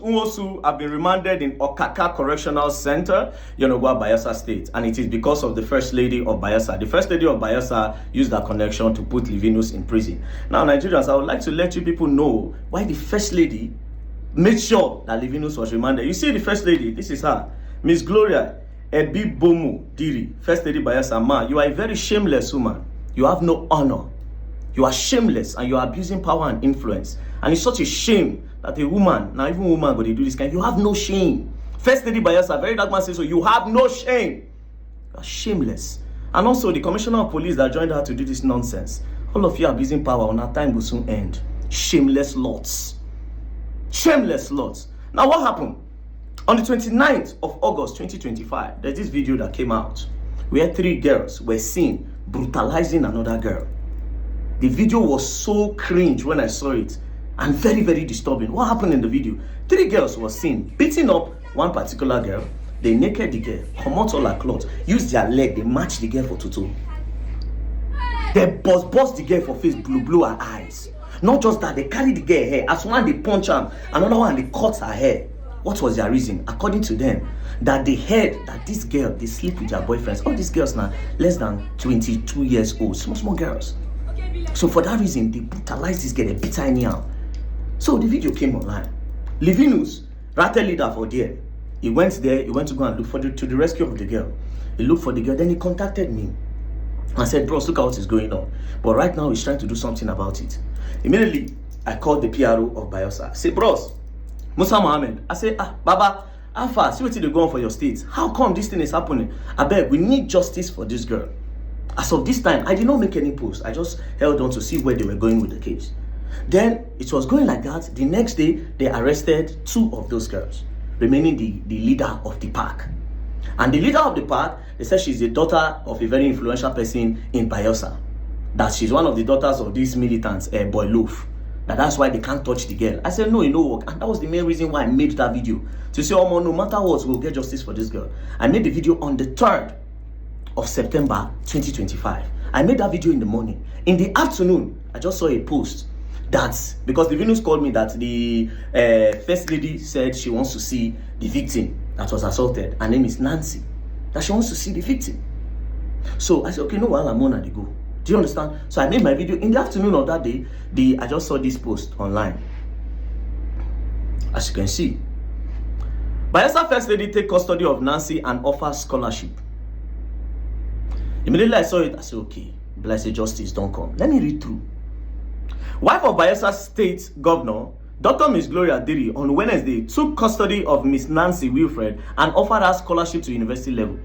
Nwosu have been remanded in Okaka Correctional Center, Bayelsa State, and it is because of the First Lady of Bayelsa. The First Lady of Bayelsa used that connection to put Livinus in prison. Now, Nigerians, I would like to let you people know why the First Lady made sure that Livinus was remanded. You see the First Lady, this is her, Mrs Gloria, Ebi Bomu Diri, First Lady Bayelsa. Ma, you are a very shameless woman. You have no honor. You are shameless and you are abusing power and influence. And it's such a shame that a woman, now even woman, go they do this kind. You have no shame. First Lady Bayelsa, very dark man says so. You have no shame. You are shameless. And also the commissioner of police that joined her to do this nonsense. All of you are abusing power, and our time will soon end. Shameless lots. Shameless lots. Now what happened? On the 29th of August 2025, there's this video that came out where 3 girls were seen brutalizing another girl. The video was so cringe when I saw it and very, very disturbing. What happened in the video? 3 girls were seen beating up one particular girl. They naked the girl, come out all her clothes, use their leg, they match the girl for tutu. They bust the girl for face, blew her eyes. Not just that, they carry the girl hair. As one they punch her, another one they cut her hair. What was their reason? According to them, that they heard that this girl, they sleep with their boyfriends. All these girls now, less than 22 years old, small girls. So for that reason, they brutalized this girl, they beat her anyhow. So the video came online. Livinus, rattle leader for there, he went to go and look to the rescue of the girl. He looked for the girl, then he contacted me. I said, bros, look at what is going on. But right now, he's trying to do something about it. Immediately, I called the PRO of Bayelsa. I said, bros, Musa Mohammed. I said, Baba, how far? See what they're going for your state. How come this thing is happening? I beg, we need justice for this girl. As of this time, I did not make any post. I just held on to see where they were going with the case. Then it was going like that. The next day, they arrested 2 of those girls, remaining the leader of the pack. And the leader of the pack, they said she's the daughter of a very influential person in Bayelsa. That she's one of the daughters of these militants, Boy Loaf. That's why they can't touch the girl. I said, no, it no work. And that was the main reason why I made that video. To say, oh, no matter what, we'll get justice for this girl. I made the video on the 3rd of September 2025. I made that video in the morning. In the afternoon, I just saw a post that, because the Livinus called me, that the First Lady said she wants to see the victim that was assaulted. Her name is Nancy. That she wants to see the victim. So I said, okay, no, while I'm on, I go. Do you understand? So I made my video in the afternoon of that day. I just saw this post online. As you can see, Bayelsa First Lady take custody of Nancy and offer scholarship. Immediately I saw it, I said, okay, blessed justice, don't come. Let me read through. Wife of Bayelsa State Governor, Dr. Mrs Gloria Diri, on Wednesday took custody of Miss Nancy Wilfred and offered her scholarship to university level.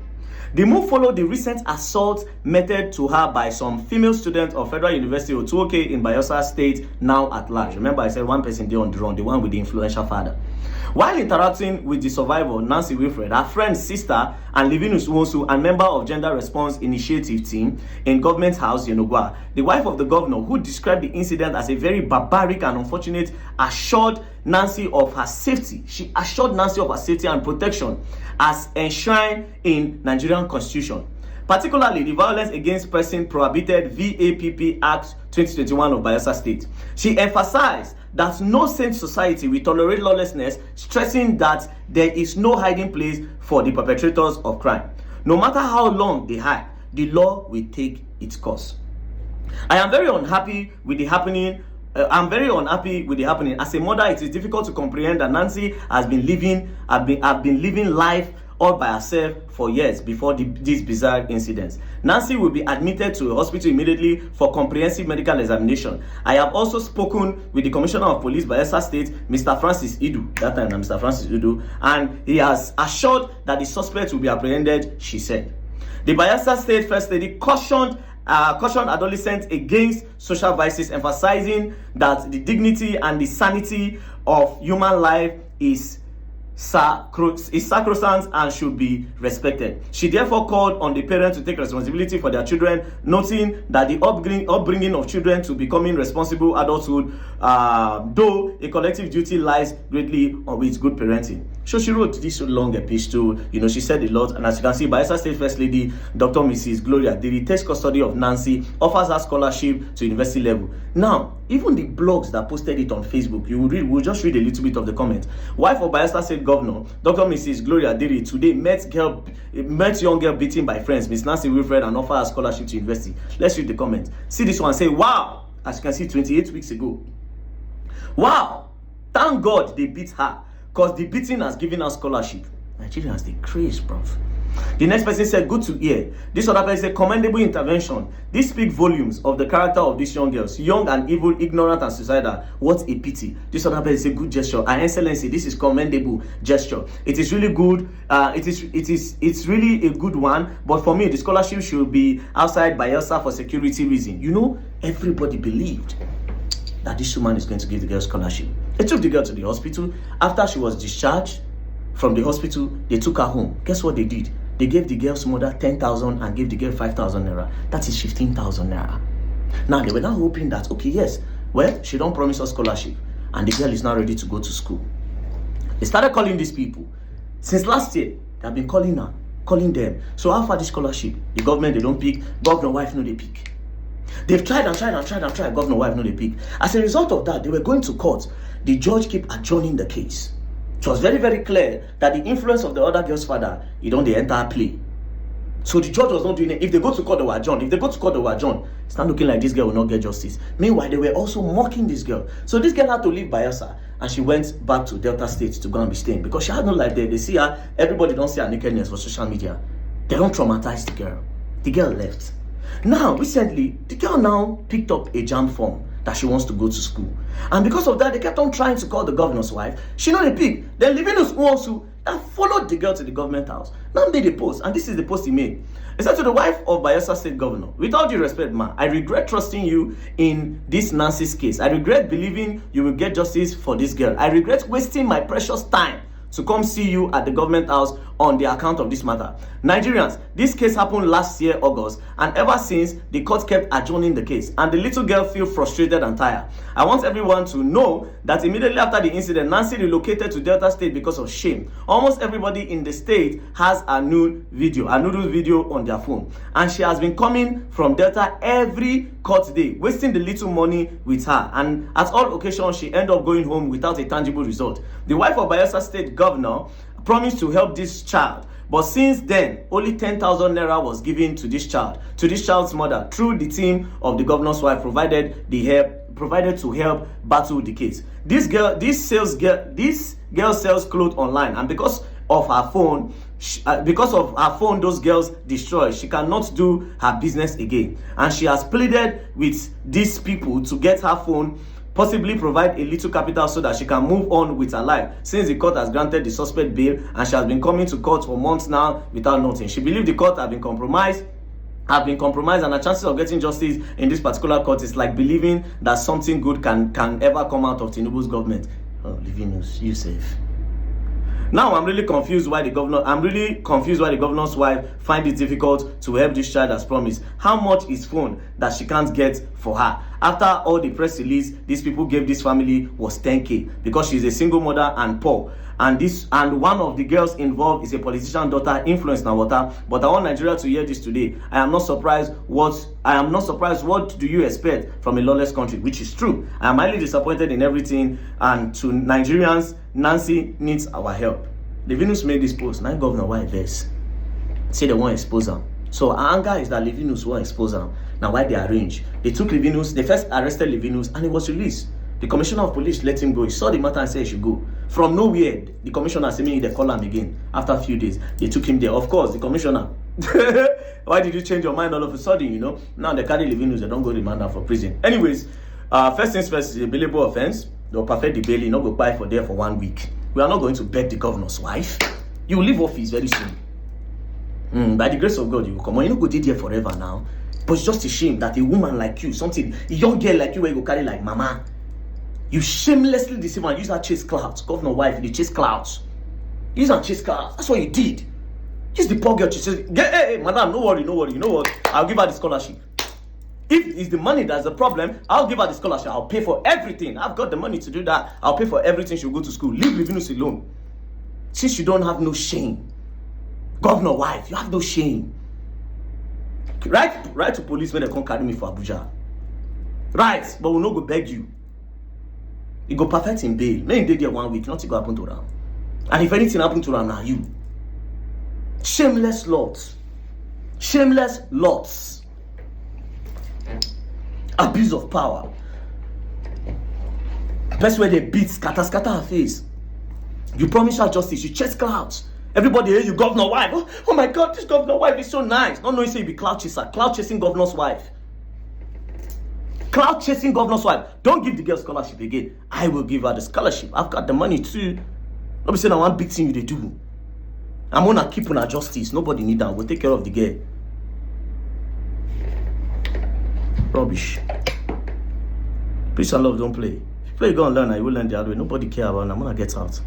The move followed the recent assault meted to her by some female students of Federal University of Otuoke in Bayelsa State, now at large. Remember, I said one person there on the run, the one with the influential father. While interacting with the survivor, Nancy Wilfred, her friend's sister, and Livinus Nwosu, and member of Gender Response Initiative team in Government House, Yenogwa, the wife of the governor, who described the incident as a very barbaric and unfortunate, assured Nancy of her safety. She assured Nancy of her safety and protection as enshrined in Nigerian Constitution. Particularly the Violence Against Person Prohibited VAPP Act 2021 of Bayelsa State. She emphasized that no sane society will tolerate lawlessness, stressing that there is no hiding place for the perpetrators of crime. No matter how long they hide, the law will take its course. I am very unhappy with the happening. As a mother, it is difficult to comprehend that Nancy has been living life all by herself for years before these bizarre incidents. Nancy will be admitted to a hospital immediately for comprehensive medical examination. I have also spoken with the Commissioner of Police Bayelsa State, Mr. Francis Idu, that time Mr. Francis Idu, and he has assured that the suspect will be apprehended, she said. The Bayelsa State First Lady cautioned adolescents against social vices, emphasizing that the dignity and the sanity of human life is is sacrosanct and should be respected. She therefore called on the parents to take responsibility for their children, noting that the upbringing of children to becoming responsible adulthood, though a collective duty, lies greatly with good parenting. So she wrote this long epistle. She said a lot, and as you can see, Bayelsa State First Lady Dr. Mrs Gloria, the takes custody of Nancy, offers her scholarship to university level. Now, even the blogs that posted it on Facebook, we'll just read a little bit of the comment. Wife of Bayelsa State Governor Dr. Mrs Gloria Diri today met young girl beaten by friends, Miss Nancy Wilfred, and offer her scholarship to university. Let's read the comment. See this one, say, wow, as you can see, 28 weeks ago. Wow, thank God they beat her, because the beating has given her scholarship. Nigerians, they craze, bruv. The next person said, good to hear. This other person said, commendable intervention. This speaks volumes of the character of these young girls. Young and evil, ignorant and suicidal. What a pity. This other person said, good gesture. And excellency, this is commendable gesture. It is really good. It's really a good one. But for me, the scholarship should be outside Bayelsa for security reason. Everybody believed that this woman is going to give the girl scholarship. They took the girl to the hospital. After she was discharged from the hospital, they took her home. Guess what they did? They gave the girl's mother 10,000 and gave the girl 5,000 naira. That is 15,000 naira. Now, they were now hoping that, okay, yes, well, she don't promise us scholarship, and the girl is now ready to go to school. They started calling these people. Since last year, they have been calling her, calling them. So how far this scholarship? The government, they don't pick. Governor wife, no, they pick. They've tried and tried and tried and tried. Governor wife, no, they pick. As a result of that, they were going to court. The judge kept adjourning the case. It was very, very clear that the influence of the other girl's father, they enter play. So the judge was not doing it. If they go to court, they were adjourned. If they go to court, they were adjourned. It's not looking like this girl will not get justice. Meanwhile, they were also mocking this girl. So this girl had to leave Bayelsa, and she went back to Delta State to go and be staying, because she had no life there. They see her, everybody don't see her nakedness for social media. They don't traumatize the girl. The girl left. Now, recently, the girl now picked up a JAMB form that she wants to go to school. And because of that, they kept on trying to call the governor's wife. She know the pig. Then Livinus Nwosu that followed the girl to the government house now made a post, and this is the post he made. He said to the wife of Bayelsa State Governor, with all due respect, ma, I regret trusting you in this Nancy's case. I regret believing you will get justice for this girl. I regret wasting my precious time to come see you at the government house on the account of this matter. Nigerians, this case happened last year, August, and ever since, the court kept adjourning the case, and the little girl feels frustrated and tired. I want everyone to know that immediately after the incident, Nancy relocated to Delta State because of shame. Almost everybody in the state has a nude video on their phone, and she has been coming from Delta every court day, wasting the little money with her, and at all occasions, she ended up going home without a tangible result. The wife of Bayelsa State Governor promised to help this child, but since then, only 10,000 naira was given to this child's mother through the team of the governor's wife provided to help battle the case. This girl sells clothes online, and because of her phone, those girls destroyed. She cannot do her business again, and she has pleaded with these people to get her phone, possibly provide a little capital so that she can move on with her life, since the court has granted the suspect bail, and she has been coming to court for months now without nothing. She believes the court have been compromised, and the chances of getting justice in this particular court is like believing that something good can ever come out of Tinubu's government. Oh, Livinus, you safe. Now I'm really confused why the governor's wife finds it difficult to help this child as promised. How much is phone that she can't get for her? After all the press release these people gave this family was 10K, because she's a single mother and poor. And one of the girls involved is a politician's daughter, Influence Nawata. But I want Nigeria to hear this today. I am not surprised. What do you expect from a lawless country? Which is true. I am highly disappointed in everything. And to Nigerians, Nancy needs our help. Livinus made this post. Now Governor why vex? Say they won't expose her. So our anger is that Livinus won't expose her. Now why they arrange? They took Livinus. They first arrested Livinus, and he was released. The commissioner of police let him go. He saw the matter and said he should go. From nowhere, the commissioner said they call him again. After a few days, they took him there. Of course, the commissioner. Why did you change your mind all of a sudden, Now they carry Livinus, they don't go remand for prison. Anyways, first things first is a bailable offense. They'll perfect the bail, not go buy for there for 1 week. We are not going to beg the governor's wife. You will leave office very soon. By the grace of God, you will come on. You don't go there forever now. But it's just a shame that a woman like you, a young girl like you, where you go carry like mama, you shamelessly deceive and use her chase clouds. Governor wife, they chase clouds. Use and chase cars. That's what you did. Use the poor girl to say, hey, madam, no worry. You know what? I'll give her the scholarship. If it's the money that's the problem, I'll give her the scholarship. I'll pay for everything. I've got the money to do that. I'll pay for everything. She'll go to school. Leave Livinus alone. Since you don't have no shame. Governor wife, you have no shame. Right to police when they come carry me for Abuja. Right, but we'll not go beg you. You go perfect in bail. Maybe they there 1 week, nothing go happen to them. And if anything happen to them, now you. Shameless lots. Shameless lots. Abuse of power. That's where they beat, scatter her face. You promise her justice, you chase clouds. Everybody hear you, governor wife. Oh my God, this governor wife is so nice. Not knowing say you be cloud chaser, cloud chasing governor's wife. Cloud chasing governor's wife. Don't give the girl scholarship again. I will give her the scholarship. I've got the money too. Don't be saying I want big thing you they do. I'm gonna keep on her justice. Nobody need that. We'll take care of the girl. Rubbish. Peace and love, don't play. If you play, you go and learn, I will learn the hard way. Nobody care about it. I'm gonna get out.